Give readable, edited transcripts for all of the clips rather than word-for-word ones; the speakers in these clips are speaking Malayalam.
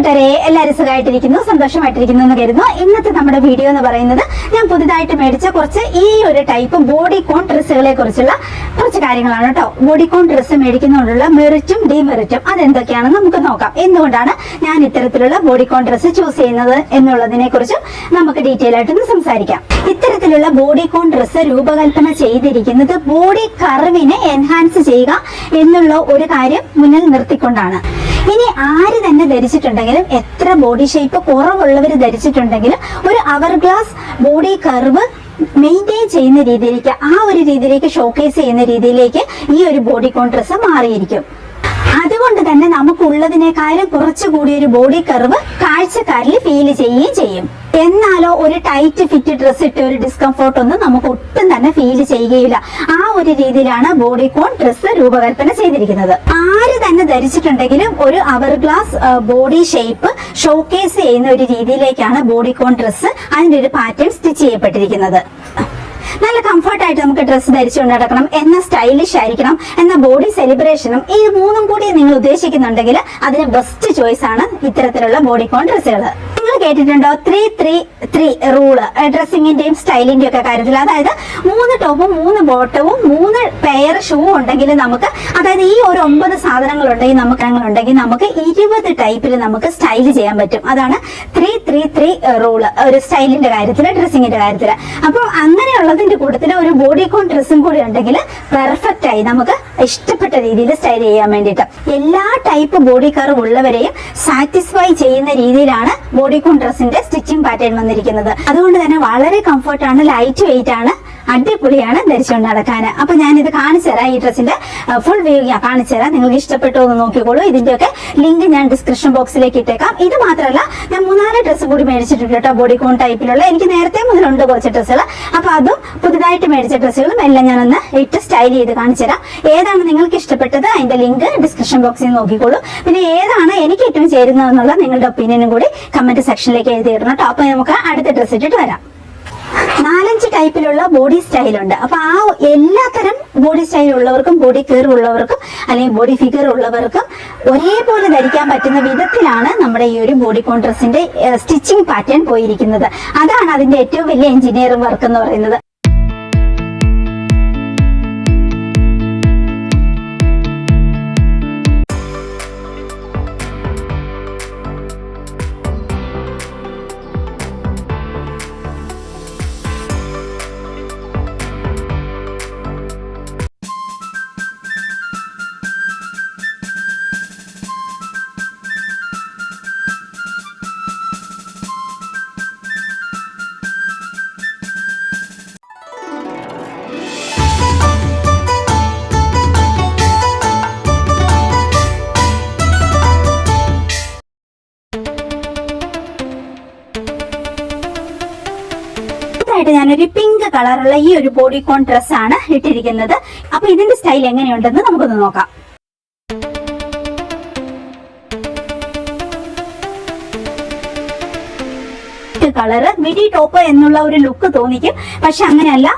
കൂട്ടുകാരെ, എല്ലാവരും സുഖമായിട്ടിരിക്കുന്നു, സന്തോഷമായിട്ടിരിക്കുന്നു എന്ന് കരുതുന്നു. ഇന്നത്തെ നമ്മുടെ വീഡിയോ എന്ന് പറയുന്നത് ഞാൻ പുതുതായിട്ട് മേടിച്ച കുറച്ച് ഈ ഒരു ടൈപ്പ് ബോഡിക്കോൺ ഡ്രസ്സുകളെ കുറിച്ചുള്ള കുറച്ച് കാര്യങ്ങളാണ് കേട്ടോ. ബോഡിക്കോൺ ഡ്രസ്സ് മേടിക്കുന്നതുകൊണ്ടുള്ള മെറിറ്റും ഡിമെറിറ്റും അതെന്തൊക്കെയാണെന്ന് നമുക്ക് നോക്കാം. എന്തുകൊണ്ടാണ് ഞാൻ ഇത്തരത്തിലുള്ള ബോഡിക്കോൺ ഡ്രസ്സ് ചൂസ് ചെയ്യുന്നത് എന്നുള്ളതിനെ കുറിച്ചും നമുക്ക് ഡീറ്റെയിൽ ആയിട്ടൊന്ന് സംസാരിക്കാം. ഇത്തരത്തിലുള്ള ബോഡിക്കോൺ ഡ്രസ്സ് രൂപകൽപ്പന ചെയ്തിരിക്കുന്നത് ബോഡി കർവിനെ എൻഹാൻസ് ചെയ്യുക എന്നുള്ള ഒരു കാര്യം മുന്നിൽ നിർത്തിക്കൊണ്ടാണ്. ഇനി ആര് തന്നെ ധരിച്ചിട്ടുണ്ടെങ്കിലും, എത്ര ബോഡി ഷേപ്പ് കുറവുള്ളവർ ധരിച്ചിട്ടുണ്ടെങ്കിലും, ഒരു അവർ ഗ്ലാസ് ബോഡി കർവ് മെയിൻറ്റെയിൻ ചെയ്യുന്ന രീതിയിലേക്ക്, ആ ഒരു രീതിയിലേക്ക് ഷോക്കേസ് ചെയ്യുന്ന രീതിയിലേക്ക് ഈ ഒരു ബോഡിക്കോൺ ഡ്രസ്സ് മാറിയിരിക്കും. അതുകൊണ്ട് തന്നെ നമുക്കുള്ളതിനേക്കാളും കുറച്ചുകൂടി ഒരു ബോഡി കർവ് കാഴ്ചക്കാരിൽ ഫീൽ ചെയ്യുകയും ചെയ്യും. എന്നാലോ ഒരു ടൈറ്റ് ഫിറ്റ് ഡ്രസ് ഇട്ട് ഒരു ഡിസ്കംഫോർട്ട് ഒന്നും നമുക്ക് ഒട്ടും തന്നെ ഫീൽ ചെയ്യുകയില്ല. ആ ഒരു രീതിയിലാണ് ബോഡിക്കോൺ ഡ്രസ്സ് രൂപകൽപ്പന ചെയ്തിരിക്കുന്നത്. ആര് തന്നെ ധരിച്ചിട്ടുണ്ടെങ്കിലും ഒരു അവർ ഗ്ലാസ് ബോഡി ഷേപ്പ് ഷോക്കേസ് ചെയ്യുന്ന ഒരു രീതിയിലേക്കാണ് ബോഡിക്കോൺ ഡ്രസ്സ് അതിന്റെ ഒരു പാറ്റേൺ സ്റ്റിച്ച് ചെയ്യപ്പെട്ടിരിക്കുന്നത്. നല്ല കംഫർട്ടായിട്ട് നമുക്ക് ഡ്രസ്സ് ധരിച്ചുകൊണ്ട് നടക്കണം, എന്നാൽ സ്റ്റൈലിഷ് ആയിരിക്കണം, എന്നാൽ ബോഡി സെലിബ്രേഷനും, ഈ മൂന്നും കൂടി നിങ്ങൾ ഉദ്ദേശിക്കുന്നുണ്ടെങ്കിൽ അതിന് ബെസ്റ്റ് ചോയ്സ് ആണ് ഇത്തരത്തിലുള്ള ബോഡിക്കോൺ ഡ്രസ്സുകൾ. നിങ്ങൾ കേട്ടിട്ടുണ്ടോ 3-3-3 റൂള് ഡ്രസ്സിങ്ങിന്റെയും സ്റ്റൈലിന്റെയും ഒക്കെ കാര്യത്തിൽ? അതായത് 3 ടോപ്പും 3 ബോട്ടവും 3 പെയർ ഷൂ ഉണ്ടെങ്കിൽ നമുക്ക്, അതായത് ഈ ഒരു 9 സാധനങ്ങൾ ഉണ്ടെങ്കിൽ നമുക്ക് 20 ടൈപ്പിൽ നമുക്ക് സ്റ്റൈൽ ചെയ്യാൻ പറ്റും. അതാണ് 3-3-3 റൂള് ഒരു സ്റ്റൈലിന്റെ കാര്യത്തിൽ, ഡ്രസ്സിങ്ങിന്റെ കാര്യത്തിൽ. അപ്പോൾ അങ്ങനെയുള്ളതിന്റെ കൂട്ടത്തിൽ ഒരു ബോഡിക്കോൺ ഡ്രസ്സും കൂടി ഉണ്ടെങ്കിൽ പെർഫെക്റ്റ് ആയി നമുക്ക് ഇഷ്ടപ്പെട്ട രീതിയിൽ സ്റ്റൈൽ ചെയ്യാൻ വേണ്ടിയിട്ട്. എല്ലാ ടൈപ്പ് ബോഡി കർവ് ഉള്ളവരെയും സാറ്റിസ്ഫൈ ചെയ്യുന്ന രീതിയിലാണ് ബോഡിക്കോൺ ഡ്രസ്സിന്റെ സ്റ്റിച്ചിങ് പാറ്റേൺ വന്നിരിക്കുന്നത്. അതുകൊണ്ട് തന്നെ വളരെ കംഫർട്ടാണ്, ലൈറ്റ് വെയിറ്റ് ആണ്, അടിപൊളിയാണ് ധരിച്ചുകൊണ്ട് നടക്കാൻ. അപ്പൊ ഞാനിത് കാണിച്ചു തരാം. ഈ ഡ്രസ്സിന്റെ ഫുൾ വ്യൂ ഞാൻ കാണിച്ചു തരാം. നിങ്ങൾക്ക് ഇഷ്ടപ്പെട്ടോ എന്ന് നോക്കിക്കോളൂ. ഇതിന്റെയൊക്കെ ലിങ്ക് ഞാൻ ഡിസ്ക്രിപ്ഷൻ ബോക്സിലേക്ക് ഇട്ടേക്കാം. ഇത് മാത്രമല്ല, ഞാൻ 3-4 ഡ്രസ്സ് കൂടി മേടിച്ചിട്ടുണ്ട് കേട്ടോ, ബോഡിക്കോൺ ടൈപ്പിലുള്ള. എനിക്ക് നേരത്തെ മുതലുണ്ട് കുറച്ച് ഡ്രസ്സുകൾ. അപ്പൊ അതും പുതുതായിട്ട് മേടിച്ച ഡ്രസ്സുകളും എല്ലാം ഞാനൊന്ന് ഇട്ട് സ്റ്റൈൽ ചെയ്ത് കാണിച്ചു തരാം. ഏതാണ് നിങ്ങൾക്ക് ഇഷ്ടപ്പെട്ടത് അതിന്റെ ലിങ്ക് ഡിസ്ക്രിപ്ഷൻ ബോക്സിൽ നോക്കിക്കോളൂ. പിന്നെ ഏതാണ് എനിക്ക് ഏറ്റവും ചേരുന്നതെന്നുള്ള നിങ്ങളുടെ ഒപ്പീനിയനും കൂടി കമന്റ് സെക്ഷനിലേക്ക് എഴുതിയിടണം കേട്ടോ. അപ്പൊ നമുക്ക് അടുത്ത ഡ്രസ്സ് ഇട്ടിട്ട് വരാം. 4-5 ടൈപ്പിലുള്ള ബോഡി സ്റ്റൈലുണ്ട്. അപ്പൊ ആ എല്ലാത്തരം ബോഡി സ്റ്റൈൽ ഉള്ളവർക്കും, ബോഡി കർവ് ഉള്ളവർക്കും, അല്ലെങ്കിൽ ബോഡി ഫിഗർ ഉള്ളവർക്കും ഒരേപോലെ ധരിക്കാൻ പറ്റുന്ന വിധത്തിലാണ് നമ്മുടെ ഈ ഒരു ബോഡിക്കോൺ ഡ്രസ്സിന്റെ സ്റ്റിച്ചിങ് പാറ്റേൺ പോയിരിക്കുന്നത്. അതാണ് അതിന്റെ ഏറ്റവും വലിയ എഞ്ചിനീയറിംഗ് വർക്ക് എന്ന് പറയുന്നത്. ഞാനൊരു പിങ്ക് കളറുള്ള ഈ ഒരു ബോഡിക്കോൺ ഡ്രസ്സാണ് ഇട്ടിരിക്കുന്നത്. അപ്പൊ ഇതിന്റെ സ്റ്റൈൽ എങ്ങനെയുണ്ടെന്ന് നമുക്കൊന്ന് നോക്കാം. കളറ് മിഡി ടോപ്പ് എന്നുള്ള ഒരു ലുക്ക് തോന്നിക്കും, പക്ഷെ അങ്ങനെയല്ല.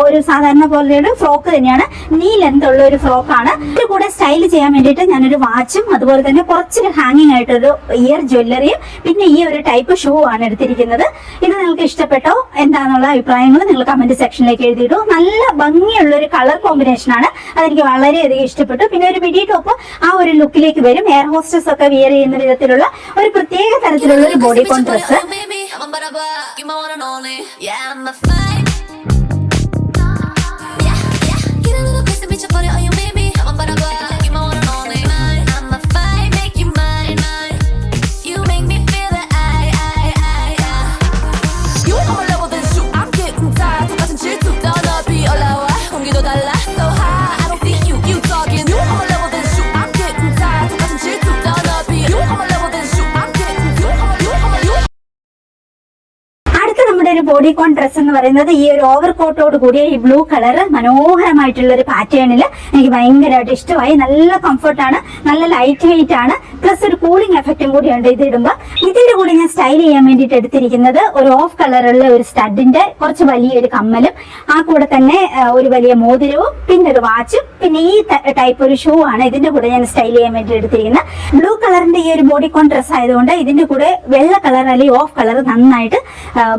ഒരു സാധാരണ പോലെയുള്ള ഫ്രോക്ക് തന്നെയാണ്, നീ ലെന്ത് ഉള്ള ഒരു ഫ്രോക്കാണ്. ഇതിന്റെ കൂടെ സ്റ്റൈൽ ചെയ്യാൻ വേണ്ടിയിട്ട് ഞാനൊരു വാച്ചും അതുപോലെ തന്നെ കുറച്ചൊരു ഹാങ്ങിങ് ആയിട്ടൊരു ഇയർ ജ്വല്ലറിയും പിന്നെ ഈ ഒരു ടൈപ്പ് ഷൂ ആണ് എടുത്തിരിക്കുന്നത്. ഇത് നിങ്ങൾക്ക് ഇഷ്ടപ്പെട്ടോ എന്താണെന്നുള്ള അഭിപ്രായങ്ങൾ നിങ്ങൾ കമന്റ് സെക്ഷനിലേക്ക് എഴുതിയിട്ടു. നല്ല ഭംഗിയുള്ള ഒരു കളർ കോമ്പിനേഷൻ ആണ്, അതെനിക്ക് വളരെയധികം ഇഷ്ടപ്പെട്ടു. പിന്നെ ഒരു മിഡി ടോപ്പ് ആ ഒരു ലുക്കിലേക്ക് വരും. എയർ ഹോസ്റ്റസ് ഒക്കെ വിയർ ചെയ്യുന്ന വിധത്തിലുള്ള ഒരു പ്രത്യേക തരത്തിലുള്ള ഒരു bodycon dress. You my one and only, yeah, I'm a fine. Yeah, get a little closer, bitch, put it on your baby. I'm a butterbur, you my one and only. I'm a fine, make you mine. You make me feel that I. You on my level, then shoot. I'm getting tired, 똑같은 질투. 더 높이 올라와, 공기도 달라, so high. I don't see you talking. You on my level, then shoot. I'm getting tired, 똑같은 질투. 더 높이. You on my level, then shoot. I'm getting you. ഒരു ബോഡിക്കോൺ ഡ്രസ് എന്ന് പറയുന്നത് ഈ ഒരു ഓവർ കോട്ടോട് കൂടിയ ഈ ബ്ലൂ കളർ മനോഹരമായിട്ടുള്ള ഒരു പാറ്റേണിൽ എനിക്ക് ഭയങ്കരമായിട്ട് ഇഷ്ടമായി. നല്ല കംഫർട്ടാണ്, നല്ല ലൈറ്റ് വെയിറ്റ് ആണ്, പ്ലസ് ഒരു കൂളിംഗ് എഫക്റ്റും കൂടിയുണ്ട് ഇത് ഇടുമ്പോൾ. ഇതിന്റെ കൂടെ ഞാൻ സ്റ്റൈൽ ചെയ്യാൻ വേണ്ടിയിട്ട് എടുത്തിരിക്കുന്നത് ഒരു ഓഫ് കളറുള്ള ഒരു സ്റ്റഡിന്റെ കുറച്ച് വലിയൊരു കമ്മലും, ആ കൂടെ തന്നെ ഒരു വലിയ മോതിരവും, പിന്നെ ഒരു വാച്ചും, പിന്നെ ഈ ടൈപ്പ് ഒരു ഷൂ ആണ് ഇതിന്റെ കൂടെ ഞാൻ സ്റ്റൈൽ ചെയ്യാൻ വേണ്ടി എടുത്തിരിക്കുന്നത്. ബ്ലൂ കളറിന്റെ ഈ ഒരു ബോഡിക്കോൺ ഡ്രസ് ആയതുകൊണ്ട് ഇതിന്റെ കൂടെ വെള്ള കളർ അല്ലെങ്കിൽ ഓഫ് കളർ നന്നായിട്ട്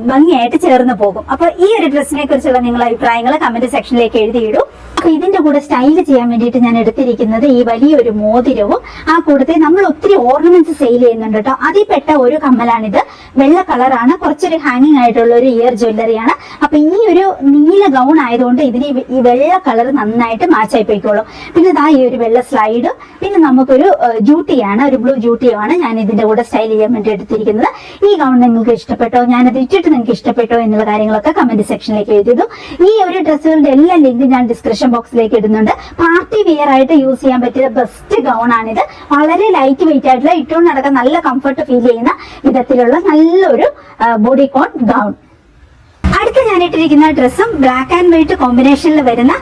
ഭംഗിയായിട്ട് ചേർന്ന് പോകും. അപ്പൊ ഈ ഒരു ഡ്രസ്സിനെ കുറിച്ചുള്ള നിങ്ങളുടെ അഭിപ്രായങ്ങൾ കമന്റ് സെക്ഷനിലേക്ക് എഴുതിയിടൂ. അപ്പൊ ഇതിന്റെ കൂടെ സ്റ്റൈൽ ചെയ്യാൻ വേണ്ടിയിട്ട് ഞാൻ എടുത്തിരിക്കുന്നത് ഈ വലിയൊരു മോതിരവും, ആ കൂടത്തെ നമ്മൾ ഒത്തിരി ഓർണമെന്റ്സ് സെയിൽ ചെയ്യുന്നുണ്ട് കേട്ടോ, അതിൽ പെട്ട ഒരു കമ്മലാണിത്. വെള്ള കളറാണ്, കുറച്ചൊരു ഹാങ്ങിങ് ആയിട്ടുള്ള ഒരു ഇയർ ജ്വല്ലറിയാണ്. അപ്പൊ ഈ ഒരു നീല ഗൗൺ ആയതുകൊണ്ട് ഇതിന് ഈ വെള്ള കളർ നന്നായിട്ട് മാച്ചായി പോയിക്കോളും. പിന്നെ ഇതാ ഈ ഒരു വെള്ള സ്ലൈഡ്, പിന്നെ നമുക്കൊരു ജൂട്ടിയാണ്, ഒരു ബ്ലൂ ജൂട്ടിയാണ് ഞാൻ ഇതിന്റെ കൂടെ സ്റ്റൈൽ ചെയ്യാൻ വേണ്ടി എടുത്തിരിക്കുന്നത്. ഈ ഗൗൺ നിങ്ങൾക്ക് ഇഷ്ടപ്പെട്ടോ, ഞാനത് ഇട്ടിട്ട് നിങ്ങൾക്ക് ഇഷ്ടപ്പെട്ടോ എന്നുള്ള കാര്യങ്ങളൊക്കെ കമന്റ് സെക്ഷനിലേക്ക് എഴുതിയതു. ഈ ഒരു ഡ്രസ്സുകളുടെ എല്ലാ ലിങ്ക് ഞാൻ ഡിസ്ക്രിപ്ഷൻ ബോക്സിലേക്ക് ഇടുന്നുണ്ട്. പാർട്ടി വെയർ ആയിട്ട് യൂസ് ചെയ്യാൻ പറ്റിയ ബെസ്റ്റ് ഗൗൺ ആണിത്. വളരെ ലൈറ്റ് വെയിറ്റ് ആയിട്ടുള്ള, ഇട്ടുകൊണ്ട് നടക്കാൻ നല്ല കംഫർട്ട് ഫീൽ ചെയ്യുന്ന വിധത്തിലുള്ള നല്ലൊരു ബോഡിക്കോൺ ഗൗൺ. അടുത്ത ഞാൻ ഇട്ടിരിക്കുന്ന ഡ്രസ്സും ബ്ലാക്ക് ആൻഡ് വൈറ്റ് കോമ്പിനേഷനിൽ വരുന്ന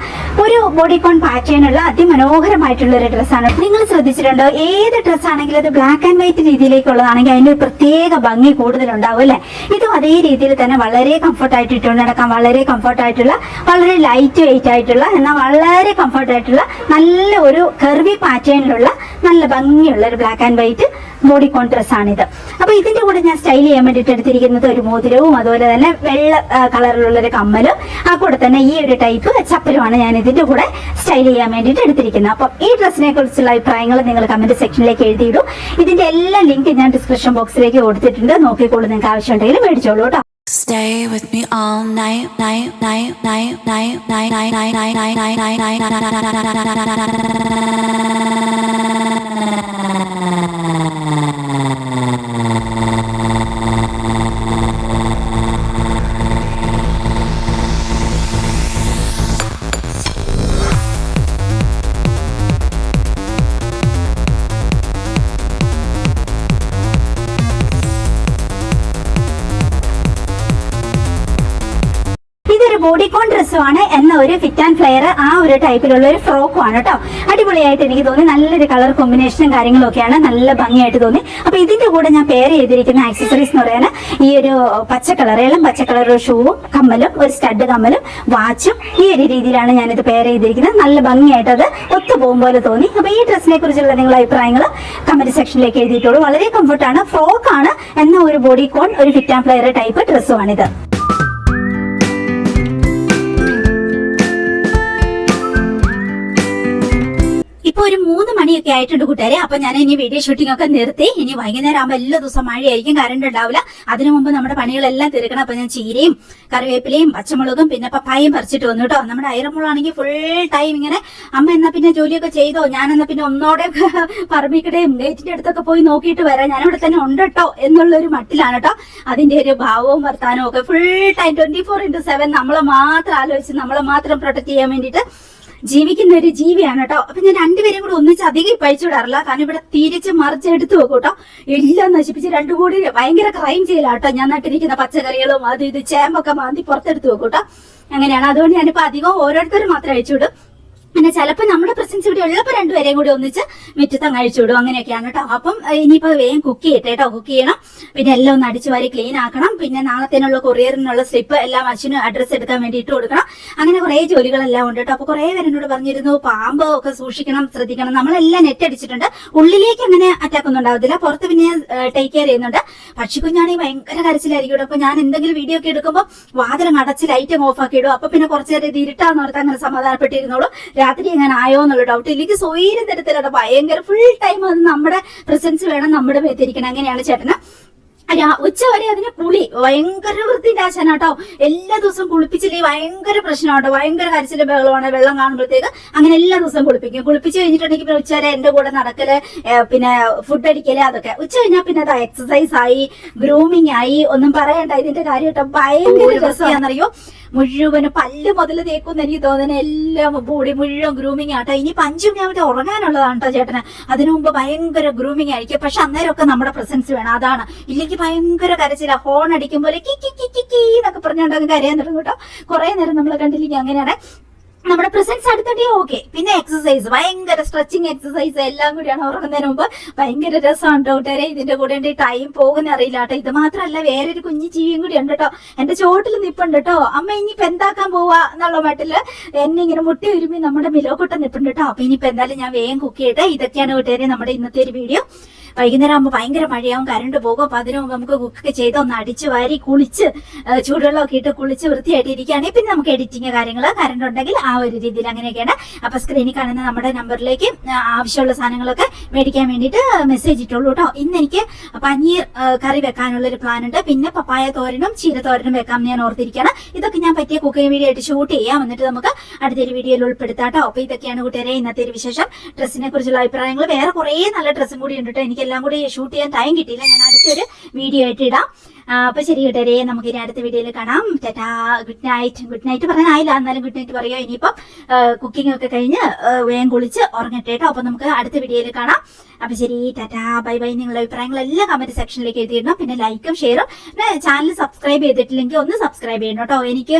ഒരു ബോഡിക്കോൺ പാറ്റേണുള്ള അതിമനോഹരമായിട്ടുള്ള ഒരു ഡ്രസ്സാണ്. നിങ്ങൾ ശ്രദ്ധിച്ചിട്ടുണ്ടോ, ഏത് ഡ്രസ്സ് ആണെങ്കിലും അത് ബ്ലാക്ക് ആൻഡ് വൈറ്റ് രീതിയിലേക്കുള്ളതാണെങ്കിൽ അതിന്റെ ഒരു പ്രത്യേക ഭംഗി കൂടുതലുണ്ടാവും അല്ലെ. ഇതും അതേ രീതിയിൽ തന്നെ വളരെ കംഫർട്ടായിട്ട് ഇട്ടുകൊണ്ട് നടക്കാം, വളരെ കംഫർട്ടായിട്ടുള്ള, വളരെ ലൈറ്റ് വെയിറ്റ് ആയിട്ടുള്ള, എന്നാൽ വളരെ കംഫർട്ടായിട്ടുള്ള നല്ല ഒരു കർവി പാറ്റേണിലുള്ള നല്ല ഭംഗിയുള്ള ഒരു ബ്ലാക്ക് ആൻഡ് വൈറ്റ് ബോഡിക്കോൺ ഡ്രസ്സാണിത്. അപ്പൊ ഇതിന്റെ കൂടെ ഞാൻ സ്റ്റൈൽ ചെയ്യാൻ വേണ്ടിയിട്ട് എടുത്തിരിക്കുന്നത് ഒരു മോതിരവും, അതുപോലെ തന്നെ വെള്ള കളറിലുള്ള ഒരു കമ്മലും, ആ കൂടെ തന്നെ ഈ ഒരു ടൈപ്പ് ചപ്പലുമാണ് ഞാൻ ഇതിന്റെ കൂടെ സ്റ്റൈൽ ചെയ്യാൻ വേണ്ടിയിട്ട് എടുത്തിരിക്കുന്നത്. അപ്പൊ ഈ ഡ്രസ്സിനെ കുറിച്ചുള്ള അഭിപ്രായങ്ങൾ നിങ്ങൾ കമന്റ് സെക്ഷനിലേക്ക് എഴുതിയിടും. ഇതിന്റെ എല്ലാ ലിങ്ക് ഞാൻ ഡിസ്ക്രിപ്ഷൻ ബോക്സിലേക്ക് കൊടുത്തിട്ടുണ്ട്, നോക്കിക്കോളൂ, നിങ്ങൾക്ക് ആവശ്യമുണ്ടെങ്കിൽ മേടിച്ചോളൂ കേട്ടോ. Stay with me all night, night, night, night, night, night, night, night, night, night, night, night, bodycon ഡ്രസ്സുമാണ് എന്ന ഒരു ഫിറ്റ് ആൻഡ് ഫ്ലെയർ, ആ ഒരു ടൈപ്പിലുള്ള ഒരു ഫ്രോക്കും ആണ് കേട്ടോ. അടിപൊളിയായിട്ട് എനിക്ക് തോന്നി, നല്ലൊരു കളർ കോമ്പിനേഷനും കാര്യങ്ങളും ഒക്കെയാണ്, നല്ല ഭംഗിയായിട്ട് തോന്നി. അപ്പൊ ഇതിന്റെ കൂടെ ഞാൻ പെയർ ചെയ്തിരിക്കുന്ന ആക്സസറീസ് എന്ന് പറയാൻ ഈ ഒരു പച്ചക്കളർ, ഇളം പച്ചക്കളർ ഷൂവും, കമ്മലും, ഒരു സ്റ്റഡ് കമ്മലും, വാച്ചും, ഈ ഒരു രീതിയിലാണ് ഞാനിത് പെയർ ചെയ്തിരിക്കുന്നത്. നല്ല ഭംഗിയായിട്ട് അത് ഒത്തുപോകും പോലെ തോന്നി. അപ്പൊ ഈ ഡ്രസ്സിനെ കുറിച്ചുള്ള നിങ്ങളുടെ അഭിപ്രായങ്ങൾ കമന്റ് സെക്ഷനിലേക്ക് എഴുതിയിട്ടുള്ളൂ. വളരെ കംഫർട്ടാണ്, ഫ്രോക്കാണ് എന്ന ഒരു ബോഡിക്കോൺ, ഒരു ഫിറ്റ് ആൻഡ് ഫ്ലെയർ ടൈപ്പ് ഡ്രസ്സുമാണിത്. ഇപ്പൊ ഒരു 3 മണിയൊക്കെ ആയിട്ടുണ്ട് കൂട്ടുകാരെ. അപ്പൊ ഞാൻ ഇനി വീഡിയോ ഷൂട്ടിംഗ് ഒക്കെ നിർത്തി. ഇനി വൈകുന്നേരം ആകുമ്പോൾ എല്ലാ ദിവസം മഴയായിരിക്കും, കറണ്ട് ഉണ്ടാവില്ല. അതിനു മുമ്പ് നമ്മുടെ പണികളെല്ലാം തീർക്കണം. അപ്പൊ ഞാൻ ചീരയും കറിവേപ്പിലയും പച്ചമുളകും പിന്നെ പപ്പായും പറിച്ചിട്ട് വന്നു കേട്ടോ. നമ്മുടെ ഐറമുളാണെങ്കിൽ ഫുൾ ടൈം ഇങ്ങനെ അമ്മ എന്നാ പിന്നെ ജോലിയൊക്കെ ചെയ്തോ, ഞാൻ എന്നാ പിന്നെ ഒന്നോടെ പറമ്പിക്കടയും ഗേറ്റിന്റെ അടുത്തൊക്കെ പോയി നോക്കിയിട്ട് വരാം, ഞാനിവിടെ തന്നെ ഉണ്ട് കേട്ടോ എന്നുള്ളൊരു മട്ടിലാണ് കേട്ടോ. അതിന്റെ ഒരു ഭാവവും വർത്താനവും ഒക്കെ ഫുൾ ടൈം 24/7 നമ്മളെ മാത്രം ആലോചിച്ച് നമ്മളെ മാത്രം പ്രൊട്ടക്ട് ചെയ്യാൻ വേണ്ടിയിട്ട് ജീവിക്കുന്ന ഒരു ജീവിയാണ് കേട്ടോ. അപ്പൊ ഞാൻ രണ്ടുപേരും കൂടെ ഒന്നിച്ച് അധികം പഴിച്ചു വിടാറില്ല, കാരണം ഇവിടെ തിരിച്ച് മറിച്ചെടുത്ത് വെക്കും കേട്ടോ. എല്ലാം നശിപ്പിച്ച് രണ്ടും കൂടി ഭയങ്കര ക്രൈം ചെയ്യലാട്ടോ. ഞാൻ നട്ടിരിക്കുന്ന പച്ചക്കറികളും അത് ഇത് ചേമ്പൊക്കെ മാന്തി പുറത്തെടുത്ത് വെക്കും കേട്ടോ. അങ്ങനെയാണ്. അതുകൊണ്ട് ഞാനിപ്പോ അധികം ഓരോരുത്തരും മാത്രം അഴിച്ചു വിടും. പിന്നെ ചിലപ്പോൾ നമ്മുടെ പ്രസൻസ് ഇവിടെ ഉള്ളപ്പോൾ രണ്ടുപേരെയും കൂടി ഒന്നിച്ച് മുറ്റത്തങ്ങ് അഴിച്ചു വിടും. അങ്ങനെയൊക്കെയാണ് കേട്ടോ. അപ്പം ഇനിയിപ്പോ വേഗം കുക്ക് ചെയ്യട്ടെ കേട്ടോ. കുക്ക് ചെയ്യണം, പിന്നെ എല്ലാം ഒന്ന് അടിച്ചു വാരി ക്ലീൻ ആക്കണം. പിന്നെ നാളത്തേനുള്ള കൊറിയറിനുള്ള സ്ലിപ്പ് എല്ലാം അച്ഛനും അഡ്രസ്സ് എടുക്കാൻ വേണ്ടി ഇട്ട് കൊടുക്കണം. അങ്ങനെ കുറെ ജോലികളെല്ലാം ഉണ്ട് കേട്ടോ. അപ്പൊ കുറെ പേരെന്നോട് പറഞ്ഞിരുന്നു പാമ്പ് ഒക്കെ സൂക്ഷിക്കണം, ശ്രദ്ധിക്കണം. നമ്മളെല്ലാം നെറ്റ് അടിച്ചിട്ടുണ്ട്. ഉള്ളിലേക്ക് അങ്ങനെ അറ്റാക്ക് ഒന്നും ഉണ്ടാവത്തില്ല, പുറത്ത് പിന്നെ ടേക്ക് കെയർ ചെയ്യുന്നുണ്ട്. പക്ഷിക്കുഞ്ഞാണെങ്കിൽ ഭയങ്കര കരച്ചിലായിരിക്കും കേട്ടോ. അപ്പൊ ഞാൻ എന്തെങ്കിലും വീഡിയോ ഒക്കെ എടുക്കുമ്പോൾ വാതിലും അടച്ച് ലൈറ്റും ഓഫ് ആക്കി ഇടും. അപ്പൊ പിന്നെ കുറച്ചു നേരം ഇത് ഇരുട്ടാന്ന് ഓർത്ത് അങ്ങനെ സമാധാനപ്പെട്ടിരുന്നോളൂ. രാത്രി എങ്ങനെ ആയോ എന്നുള്ള ഡൗട്ട് എനിക്ക് സ്വൈര്യം തരത്തിലാണ്. ഭയങ്കര ഫുൾ ടൈം അത് നമ്മുടെ പ്രസൻസ് വേണം, നമ്മുടെ മേത്തിരിക്കണം. അങ്ങനെയാണ് ചേട്ടന്. ഉച്ച വരെ അതിന് കുളി ഭയങ്കര വൃത്തിന്റെ ആശാനാട്ടോ. എല്ലാ ദിവസവും കുളിപ്പിച്ചില്ലേ ഭയങ്കര പ്രശ്നമാട്ടോ. ഭയങ്കര കരച്ചിലും ബഹളമാണ് വെള്ളം കാണുമ്പോഴത്തേക്ക്. അങ്ങനെ എല്ലാ ദിവസവും കുളിപ്പിക്കും. കുളിപ്പിച്ച് കഴിഞ്ഞിട്ടുണ്ടെങ്കിൽ പിന്നെ ഉച്ച വരെ എന്റെ കൂടെ നടക്കല്, പിന്നെ ഫുഡ് അടിക്കല്, അതൊക്കെ. ഉച്ച കഴിഞ്ഞാൽ പിന്നെ അത് എക്സസൈസ് ആയി, ഗ്രൂമിങ് ആയി, ഒന്നും പറയണ്ട. ഇതിന്റെ കാര്യം കേട്ടോ ഭയങ്കര രസമാണെന്നറിയോ. മുഴുവന് പല്ല് മുതൽ തേക്കുമെന്ന് എനിക്ക് തോന്നുന്നത്, എല്ലാം ബോഡി മുഴുവൻ ഗ്രൂമിങ് ആട്ടോ. ഇനി 5 മണി ഉറങ്ങാനുള്ളതാണ് കേട്ടോ ചേട്ടന്. അതിനു മുമ്പ് ഭയങ്കര ഗ്രൂമിങ് ആയിരിക്കും. പക്ഷെ അന്നേരമൊക്കെ നമ്മുടെ പ്രസൻസ് വേണം, അതാണ്. ഇല്ലെങ്കിൽ ഭയങ്കര കരച്ചില്ല, ഹോൺ അടിക്കുമ്പോൾ കി കി കി കി കി എന്നൊക്കെ പറഞ്ഞുകൊണ്ട് അങ്ങ് കരയാൻ തുടങ്ങും കേട്ടോ. കുറെ നേരം നമ്മൾ കണ്ടില്ലെങ്കിൽ അങ്ങനെയാണ്. നമ്മുടെ പ്രസൻസ് അടുത്തിട്ടേ ഓക്കെ. പിന്നെ എക്സസൈസ്, ഭയങ്കര സ്ട്രെച്ചിങ് എക്സസൈസ് എല്ലാം കൂടിയാണ് ഉറങ്ങുന്നതിന് മുമ്പ്. ഭയങ്കര രസമാണ് കൂട്ടുകാരെ. ഇതിന്റെ കൂടെ എന്റെ ടൈം പോകുന്ന അറിയില്ല കേട്ടോ. ഇത് മാത്രമല്ല വേറൊരു കുഞ്ഞു ജീവിയും കൂടി ഉണ്ട് കേട്ടോ. എന്റെ ചോട്ടിൽ നിപ്പുണ്ട് കേട്ടോ. അമ്മ ഇനിയിപ്പോ എന്താക്കാൻ പോവാ എന്നുള്ള മട്ടില് എന്നെ ഇങ്ങനെ മുട്ടി ഒരുമി നമ്മുടെ മിലോക്കുട്ടൻ നിപ്പുണ്ട് കേട്ടോ. അപ്പൊ ഇനിയിപ്പോ എന്തായാലും ഞാൻ വേഗം കുക്ക് ചെയ്യട്ടെ. ഇതൊക്കെയാണ് കൂട്ടുകാരെ നമ്മുടെ ഇന്നത്തെ ഒരു വീഡിയോ. വൈകുന്നേരം ആകുമ്പോൾ ഭയങ്കര മഴയാവും, കറണ്ട് പോകും. അപ്പൊ അതിനു മുമ്പ് നമുക്ക് കുക്കൊക്കെ ചെയ്ത് ഒന്ന് അടിച്ചു വാരി കുളിച്ച് ചൂടുവെള്ളമൊക്കെ ഇട്ട് കുളിച്ച് വൃത്തിയായിട്ട് ഇരിക്കുകയാണെങ്കിൽ പിന്നെ നമുക്ക് എഡിറ്റിങ് കാര്യങ്ങൾ കറണ്ട് ഉണ്ടെങ്കിൽ ആ ഒരു രീതിയിൽ അങ്ങനെയൊക്കെയാണ്. അപ്പൊ സ്ക്രീനിൽ കാണുന്ന നമ്മുടെ നമ്പറിലേക്ക് ആവശ്യമുള്ള സാധനങ്ങളൊക്കെ മേടിക്കാൻ വേണ്ടിയിട്ട് മെസ്സേജ് ഇട്ടുള്ളൂ കേട്ടോ. ഇന്ന് എനിക്ക് പനീർ കറി വെക്കാനുള്ള ഒരു പ്ലാൻ ഉണ്ട്. പിന്നെ പപ്പായ തോരനും ചീര തോരനും വെക്കാമെന്ന് ഞാൻ ഓർത്തിരിക്കുകയാണ്. ഇതൊക്കെ ഞാൻ പറ്റിയ കുക്കിംഗ് വീഡിയോ ആയിട്ട് ഷൂട്ട് ചെയ്യാം, എന്നിട്ട് നമുക്ക് അടുത്തൊരു വീഡിയോയിൽ ഉൾപ്പെടുത്താം കേട്ടോ. അപ്പൊ ഇതൊക്കെയാണ് കൂട്ടുകാരെ ഇന്നത്തെ ഒരു വിശേഷം. ഡ്രസ്സിനെ കുറിച്ചുള്ള അഭിപ്രായങ്ങൾ, വേറെ കുറേ നല്ല ഡ്രസ്സും കൂടി ഉണ്ട് കേട്ടോ. എനിക്കെല്ലാം കൂടി ഷൂട്ട് ചെയ്യാൻ ടൈം കിട്ടിയില്ല. ഞാൻ അടുത്തൊരു വീഡിയോ ആയിട്ട് ഇടാം. അപ്പൊ ശരി കൂട്ടുകാരെ, നമുക്ക് ഇനി അടുത്ത വീഡിയോയിൽ കാണാം. Tata, good night. Good night പറയാനായില്ല, എന്നാലും ഗുഡ് നൈറ്റ് പറയുക. ഇനിയിപ്പം കുക്കിംഗ് ഒക്കെ കഴിഞ്ഞ് വേഗം കുളിച്ച് ഉറങ്ങട്ടെ കേട്ടോ. അപ്പൊ നമുക്ക് അടുത്ത വീഡിയോയിൽ കാണാം. അപ്പൊ ശരി, ടാറ്റാ, ബൈ ബൈ. നിങ്ങളുടെ അഭിപ്രായങ്ങളെല്ലാം കമന്റ് സെക്ഷനിലേക്ക് എഴുതിയിടണം. പിന്നെ ലൈക്കും ഷെയറും, പിന്നെ ചാനൽ സബ്സ്ക്രൈബ് ചെയ്തിട്ടില്ലെങ്കിൽ ഒന്ന് സബ്സ്ക്രൈബ് ചെയ്യണം കേട്ടോ. എനിക്ക്